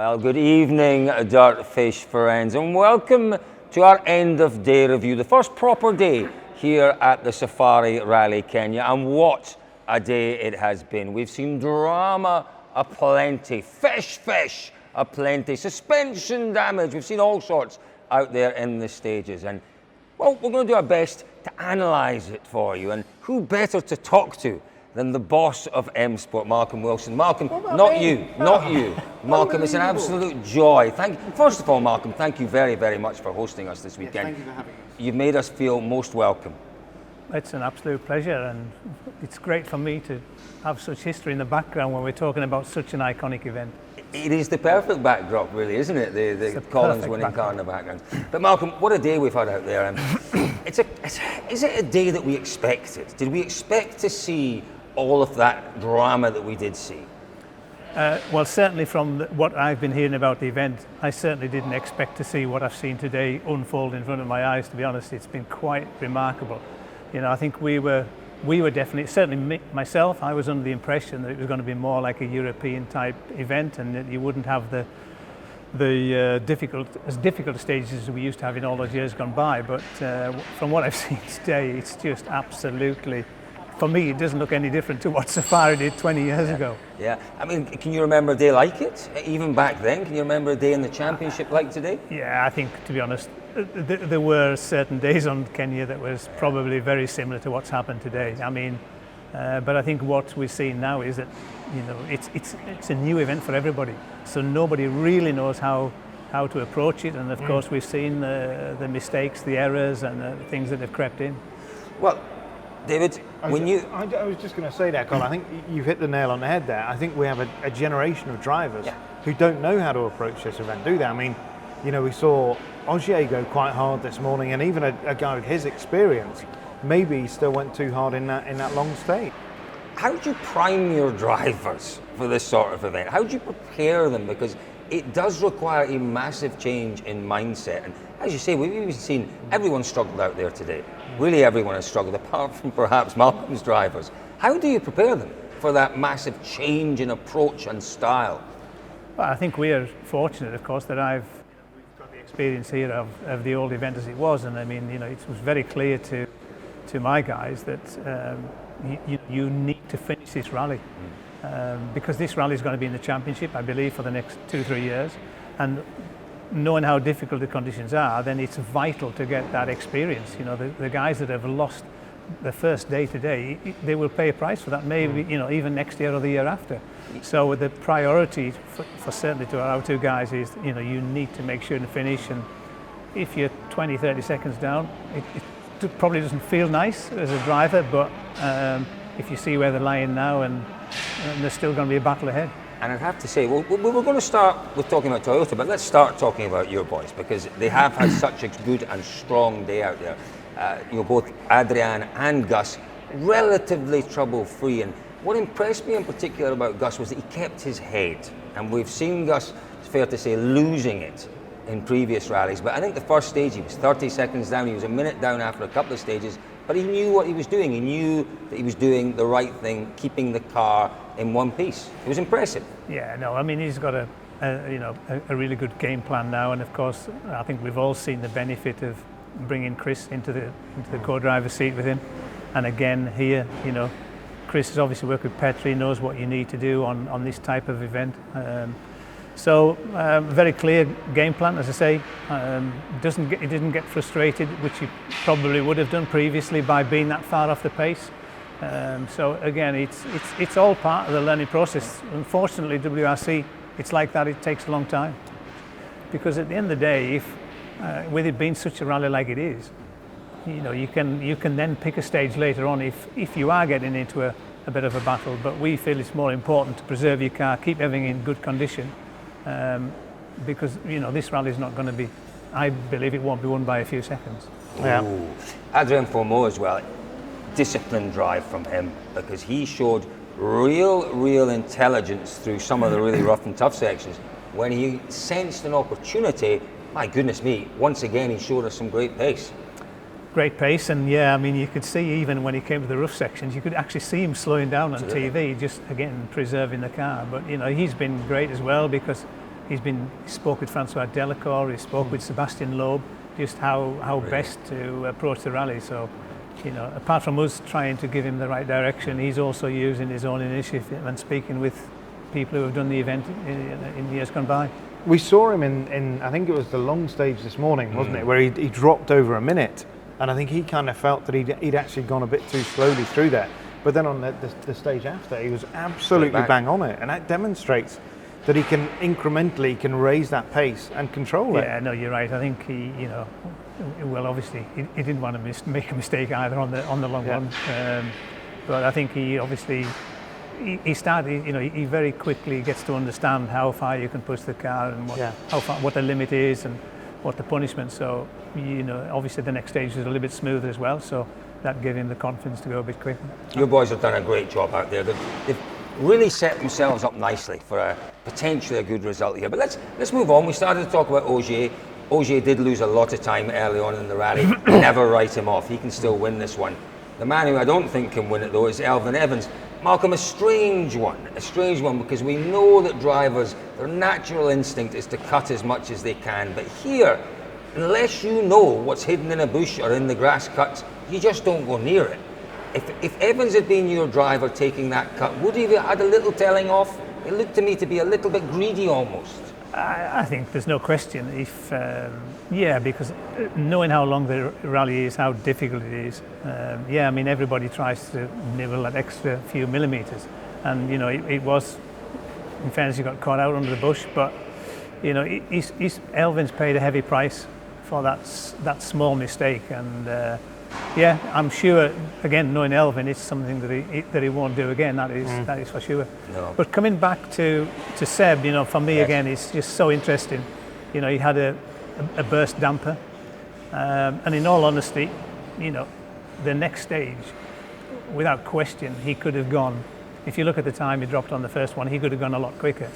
Well, good evening, DirtFish friends, and welcome to our end of day review, the first proper day here at the Safari Rally Kenya, and what a day it has been. We've seen drama aplenty, fish aplenty, suspension damage. We've seen all sorts out there in the stages, and well, we're going to do our best to analyse it for you, and who better to talk to than the boss of M Sport, Malcolm Wilson. Malcolm, not you. Malcolm, it's an absolute joy. First of all, Malcolm, thank you very, very much for hosting us this weekend. Thank you for having us. You've made us feel most welcome. It's an absolute pleasure, and it's great for me to have such history in the background when we're talking about such an iconic event. It is the perfect backdrop, really, isn't it? The Colin's winning car in the background. But Malcolm, what a day we've had out there. Is it a day that we expected? Did we expect to see all of that drama that we did see? Well, certainly from what I've been hearing about the event, I certainly didn't expect to see what I've seen today unfold in front of my eyes, to be honest. It's been quite remarkable. You know, I think we were definitely, certainly myself, I was under the impression that it was going to be more like a European type event, and that you wouldn't have the difficult stages as we used to have in all those years gone by. But from what I've seen today, it's just absolutely, for me, it doesn't look any different to what Safari did 20 years ago. Yeah, I mean, can you remember a day like it? Even back then, can you remember a day in the championship like today? Yeah, I think, to be honest, there were certain days on Kenya that was probably very similar to what's happened today. I mean, but I think what we're seeing now is that, you know, it's a new event for everybody. So nobody really knows how to approach it. And of course, we've seen the mistakes, the errors, and the things that have crept in. Well, David, I was just going to say that, Colin. I think you've hit the nail on the head there. I think we have a generation of drivers who don't know how to approach this event, do they? I mean, you know, we saw Ogier go quite hard this morning, and even a guy with his experience, maybe he still went too hard in that long state. How do you prime your drivers for this sort of event? How do you prepare them? Because it does require a massive change in mindset. And as you say, we've even seen everyone struggled out there today. Really, everyone has struggled, apart from perhaps Malcolm's drivers. How do you prepare them for that massive change in approach and style? Well, I think we are fortunate, of course, that we've got the experience here of the old event as it was. And I mean, you know, it was very clear to my guys that you need to finish this rally. Because this rally is going to be in the championship, I believe, for the next 2-3 years. And knowing how difficult the conditions are, then it's vital to get that experience. You know, the guys that have lost the first day today, they will pay a price for that, maybe, you know, even next year or the year after. So the priority for certainly to our two guys is, you know, you need to make sure to finish. And if you're 20-30 seconds down, it probably doesn't feel nice as a driver, but if you see where they're lying now, and there's still going to be a battle ahead. And I'd have to say, well, we were going to start with talking about Toyota, but let's start talking about your boys, because they have had such a good and strong day out there. You know, both Adrian and Gus, relatively trouble-free. And what impressed me in particular about Gus was that he kept his head. And we've seen Gus, it's fair to say, losing it in previous rallies. But I think the first stage, he was 30 seconds down. He was a minute down after a couple of stages. But he knew what he was doing. He knew that he was doing the right thing, keeping the car in one piece. It was impressive. Yeah, no, I mean, he's got a really good game plan now, and of course, I think we've all seen the benefit of bringing Chris into the co-driver's seat with him. And again, here, you know, Chris has obviously worked with Petri, knows what you need to do on this type of event. So very clear game plan, as I say. He didn't get frustrated, which he probably would have done previously by being that far off the pace. So again, it's all part of the learning process. Unfortunately, WRC, it's like that. It takes a long time, because at the end of the day, with it being such a rally like it is, you know, you can then pick a stage later on if you are getting into a bit of a battle. But we feel it's more important to preserve your car, keep everything in good condition. Because, you know, this rally is not going to be, I believe it won't be won by a few seconds. Yeah. Adrian Fourmeau as well, disciplined drive from him, because he showed real intelligence through some of the really rough and tough sections. When he sensed an opportunity, my goodness me, once again he showed us some great pace. Great pace, and yeah, I mean, you could see even when he came to the rough sections, you could actually see him slowing down on TV, just again preserving the car. But you know, he's been great as well, because he spoke with Francois Delacour, he spoke with Sebastian Loeb, just how best to approach the rally. So, you know, apart from us trying to give him the right direction, he's also using his own initiative and speaking with people who have done the event in years gone by. We saw him in I think it was the long stage this morning, wasn't it, where he dropped over a minute, and I think he kind of felt that he'd actually gone a bit too slowly through there. But then on the stage after, he was absolutely bang on it, and that demonstrates that he can incrementally raise that pace and control it. Yeah, no, you're right. I think he, you know, well, obviously he didn't want to make a mistake either on the long run, but I think he obviously. He started, you know, he very quickly gets to understand how far you can push the car and what the limit is and what the punishment. So, you know, obviously the next stage was a little bit smoother as well. So that gave him the confidence to go a bit quicker. Your boys have done a great job out there. They've really set themselves up nicely for a potentially a good result here. But let's move on. We started to talk about Ogier. Ogier did lose a lot of time early on in the rally. Never write him off. He can still win this one. The man who I don't think can win it though is Elfyn Evans. Malcolm, a strange one because we know that drivers, their natural instinct is to cut as much as they can, but here, unless you know what's hidden in a bush or in the grass cuts, you just don't go near it. If Evans had been your driver taking that cut, would he have had a little telling off? It looked to me to be a little bit greedy almost. I think there's no question. If because knowing how long the rally is, how difficult it is, I mean everybody tries to nibble that extra few millimeters, and you know it was. In fairness, he got caught out under the bush, but you know Elfyn's paid a heavy price for that small mistake, and I'm sure again knowing Elfyn, it's something that he won't do again. That is for sure. No. But coming back to Seb, you know, for me again, it's just so interesting. You know, he had a burst damper, and in all honesty, you know, the next stage, without question, he could have gone. If you look at the time he dropped on the first one, he could have gone a lot quicker.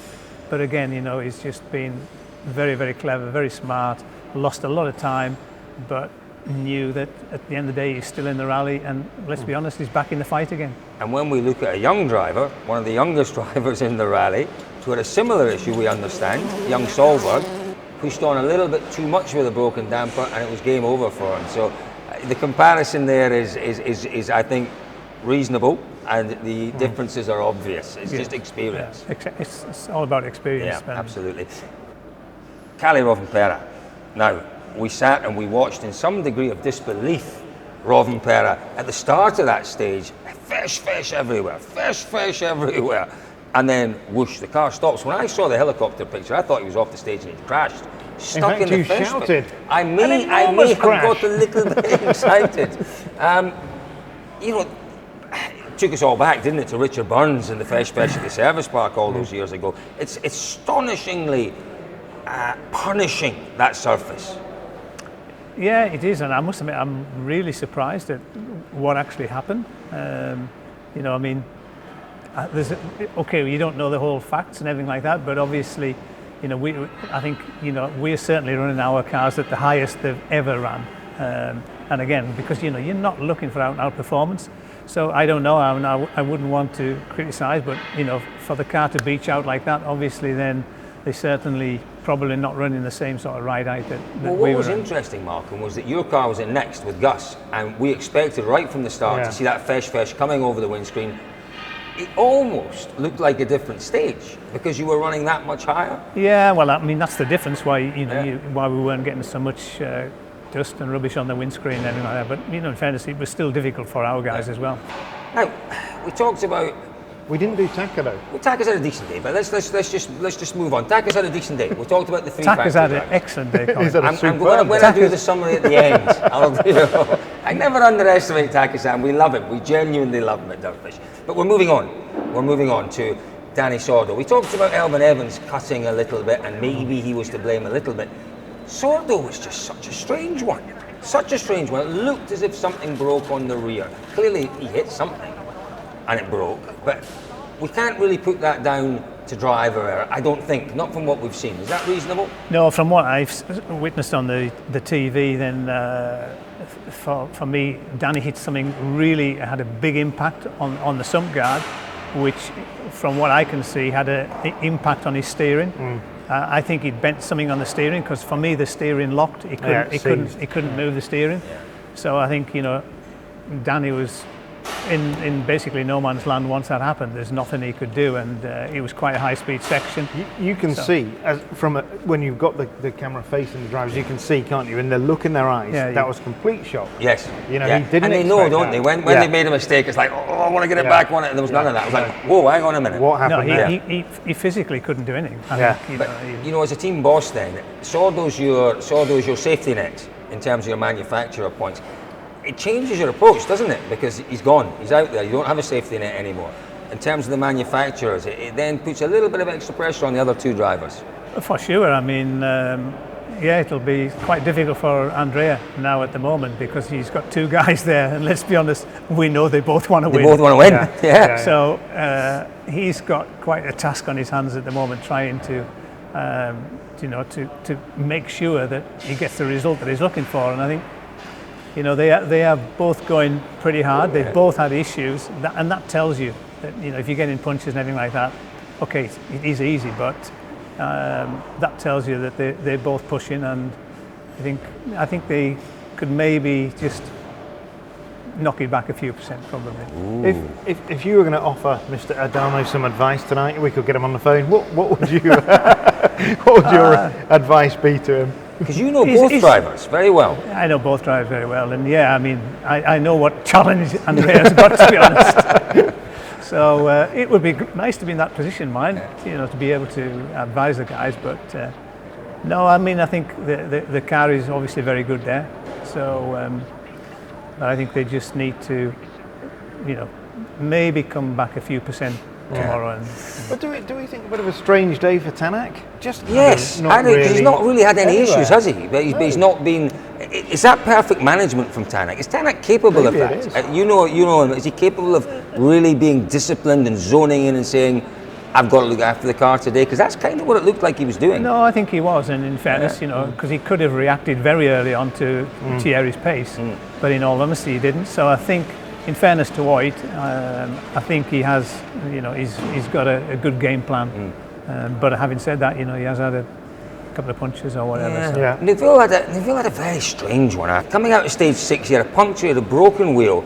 But again, you know, he's just been very, very clever, very smart. Lost a lot of time, but knew that at the end of the day he's still in the rally, and let's be honest, he's back in the fight again. And when we look at a young driver, one of the youngest drivers in the rally, who had a similar issue, we understand, young Solberg, pushed on a little bit too much with a broken damper, and it was game over for him. So the comparison there is I think reasonable, and the differences are obvious. It's just experience. Yeah. It's all about experience. Yeah, absolutely. Kalle Rovanperä. Now, we sat and we watched in some degree of disbelief Rovanperä at the start of that stage, fish everywhere, and then whoosh, the car stops. When I saw the helicopter picture, I thought he was off the stage and he'd crashed. Stuck in the fish. Shouted. I may have got a little bit excited. You know, it took us all back, didn't it, to Richard Burns in the fish at the service park all those years ago. It's astonishingly punishing, that surface. Yeah, it is, and I must admit, I'm really surprised at what actually happened. You know, I mean, you don't know the whole facts and everything like that, but obviously, you know, I think, you know, we're certainly running our cars at the highest they've ever run. And again, because, you know, you're not looking for out performance. So I don't know, I wouldn't want to criticise, but, you know, for the car to beach out like that, obviously then they certainly probably not running the same sort of ride height that well, we were. What was interesting, Malcolm, was that your car was in next with Gus, and we expected right from the start to see that fish coming over the windscreen. It almost looked like a different stage because you were running that much higher. Yeah, well, I mean that's the difference why why we weren't getting so much dust and rubbish on the windscreen and everything like that. But you know, in fairness, it was still difficult for our guys as well. Now, we talked about. We didn't do Taka though. Well, Taka's had a decent day, but let's just move on. Taka's had a decent day. We talked about the three. Taka's had an excellent day. When I do the summary at the end, I'll do. I never underestimate Taka-san. We love him. We genuinely love him at DirtFish. But we're moving on. We're moving on to Danny Sordo. We talked about Elfyn Evans cutting a little bit, and maybe he was to blame a little bit. Sordo was just such a strange one. Such a strange one. It looked as if something broke on the rear. Clearly, he hit something, and it broke. But we can't really put that down to driver error, I don't think, not from what we've seen. Is that reasonable? No, from what I've witnessed on the TV, then for me, Danny hit something really had a big impact on the sump guard, which, from what I can see, had an impact on his steering. I think he'd bent something on the steering, because for me the steering locked. He couldn't move the steering. Yeah. So I think, you know, Danny was in basically no man's land once that happened. There's nothing he could do, and it was quite a high-speed section. You can see, when you've got the camera facing the drivers, you can see, can't you, in the look in their eyes, that was complete shock. Yes. You know, he didn't. And they know, don't they? When they made a mistake, it's like, oh, I want to get it back. There was none of that. It was like, whoa, hang on a minute. What happened? No, he physically couldn't do anything. I think, you know, as a team boss, then saw those your safety nets in terms of your manufacturer points. It changes your approach, doesn't it? Because he's gone, he's out there, you don't have a safety net anymore. In terms of the manufacturers, it then puts a little bit of extra pressure on the other two drivers. For sure, I mean, it'll be quite difficult for Andrea now at the moment, because he's got two guys there, and let's be honest, we know they both want to win. They both want to win, yeah. So he's got quite a task on his hands at the moment, trying to, to make sure that he gets the result that he's looking for, and I think, you know, they are both going pretty hard. They've both had issues, and that tells you that, you know, if you're getting punches and everything like that, okay, it is easy, but that tells you that they're both pushing, and I think they could maybe just knock it back a few percent, probably. If you were going to offer Mr. Adamo some advice tonight, we could get him on the phone. What would you what would your advice be to him? Because you know both drivers very well. I know both drivers very well, and I mean, I know what challenge Andrea's got, to be honest. So it would be nice to be in that position, you know, to be able to advise the guys. But no, I mean, I think the car is obviously very good there. So I think they just need to, you know, maybe come back a few percent tomorrow. But do we think a bit of a strange day for Tanak? Yes, because he's not really had any issues, has he? But he's not been. Is that perfect management from Tanak? Is Tanak capable of that? You know him. Is he capable of really being disciplined and zoning in and saying, "I've got to look after the car today"? Because that's kind of what it looked like he was doing. No, I think he was, and in fairness, you know, because he could have reacted very early on to Thierry's pace, but in all honesty, he didn't. So I think, in fairness to White, I think he has, you know, he's got a good game plan. But having said that, you know, he has had a couple of punches or whatever. Yeah. So. Neville had a very strange one. Coming out of stage 6, he had a puncture, he had a broken wheel.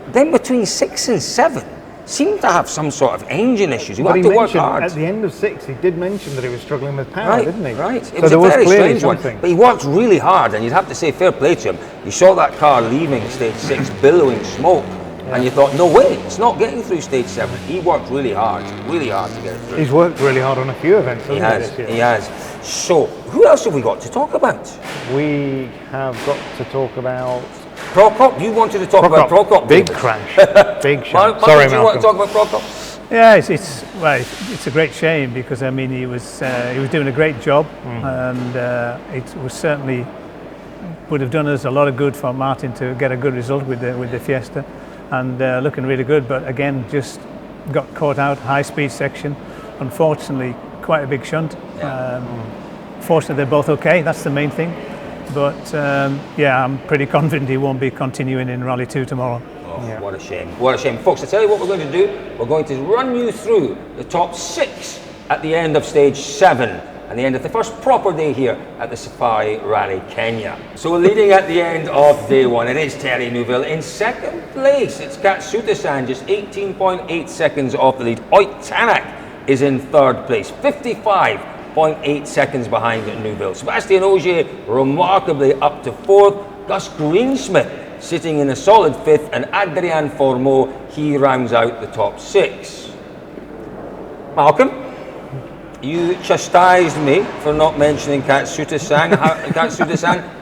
Then between 6 and 7, seemed to have some sort of engine issues. He had to work hard. At the end of 6, he did mention that he was struggling with power, didn't he? Right. It was a very strange one. But he worked really hard, and you'd have to say fair play to him. You saw that car leaving stage 6, billowing smoke. And you thought, no way, it's not getting through stage 7. He worked really hard to get it through. He's worked really hard on a few events, hasn't he? He has. So, who else have we got to talk about? We have got to talk about Prokop. You wanted to talk about Prokop. Big crash. Big shot. Sorry, Malcolm. Do you want to talk about Prokop? Yeah, it's a great shame, because I mean he was doing a great job, and it was certainly would have done us a lot of good for Martin to get a good result with the Fiesta. And looking really good, but again, just got caught out, high-speed section. Unfortunately, quite a big shunt. Fortunately, they're both okay. That's the main thing. But I'm pretty confident he won't be continuing in Rally 2 tomorrow. Oh, what a shame! What a shame, folks. I tell you what we're going to do. We're going to run you through the top 6 at the end of stage 7. And the end of the first proper day here at the Safari Rally Kenya. So leading at the end of day 1, it is Terry Neuville. In second place, it's Katsuta-san, just 18.8 seconds off the lead. Oyt Tanak is in third place, 55.8 seconds behind Neuville. Sebastian Ogier remarkably up to 4th. Gus Greensmith sitting in a solid 5th. And Adrian Formeau, he rounds out the top 6. Malcolm? You chastised me for not mentioning Katsuta-san.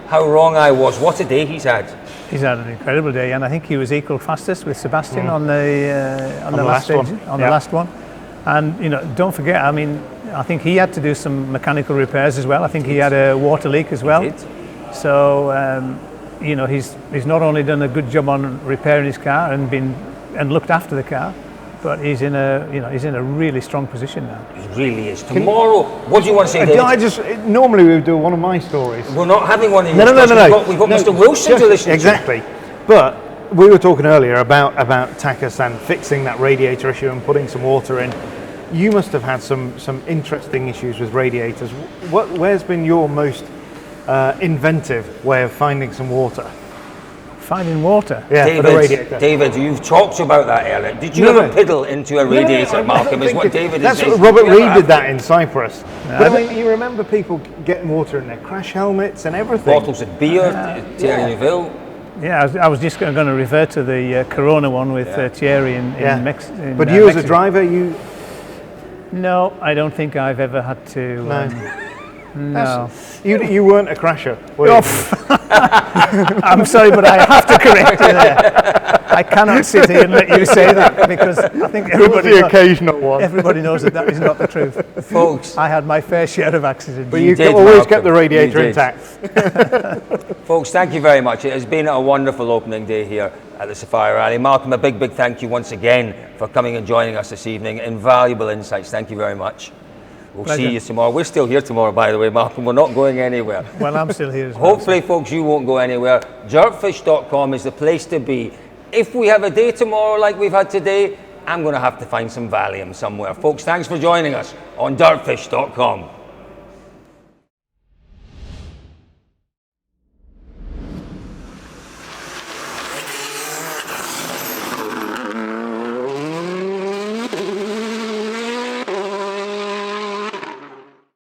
How wrong I was. What a day he's had. He's had an incredible day, and I think he was equal fastest with Sebastian on the last stage, the last one. And you know, don't forget, I mean, I think he had to do some mechanical repairs as well. I think he had a water leak as well. So you know, he's not only done a good job on repairing his car and looked after the car, but he's in a really strong position now. He really is. Tomorrow, what do you want to say, David? Normally we would do one of my stories. We're not having one of your No. We've got Mr. Wilson to listen to. Exactly. But we were talking earlier about Taka-san fixing that radiator issue and putting some water in. you must have had some interesting issues with radiators. Where's been your most inventive way of finding some water? Finding water? Yeah, for the radiator. David, you've talked about that earlier. Did you ever piddle into a radiator, Malcolm? Is what David is That's saying. what Robert Reed did that in Cyprus. But I mean, you remember people getting water in their crash helmets and everything. Bottles of beer, Thierry Neuville. Yeah, I was just going to refer to the Corona one with Thierry in Mexico. But you as a driver, you... No, I don't think I've ever had to... No. You weren't a crasher, were you? I'm sorry, but I have to correct you there. I cannot sit here and let you say that, because I think occasional one. Everybody knows that is not the truth. Folks. I had my fair share of accidents. But you always kept the radiator intact. Folks, thank you very much. It has been a wonderful opening day here at the Safari Rally. Malcolm, a big thank you once again for coming and joining us this evening. Invaluable insights. Thank you very much. We'll see you tomorrow. We're still here tomorrow, by the way, Malcolm. We're not going anywhere. Well, I'm still here as well. Hopefully, folks, you won't go anywhere. DirtFish.com is the place to be. If we have a day tomorrow like we've had today, I'm going to have to find some Valium somewhere. Folks, thanks for joining us on DirtFish.com.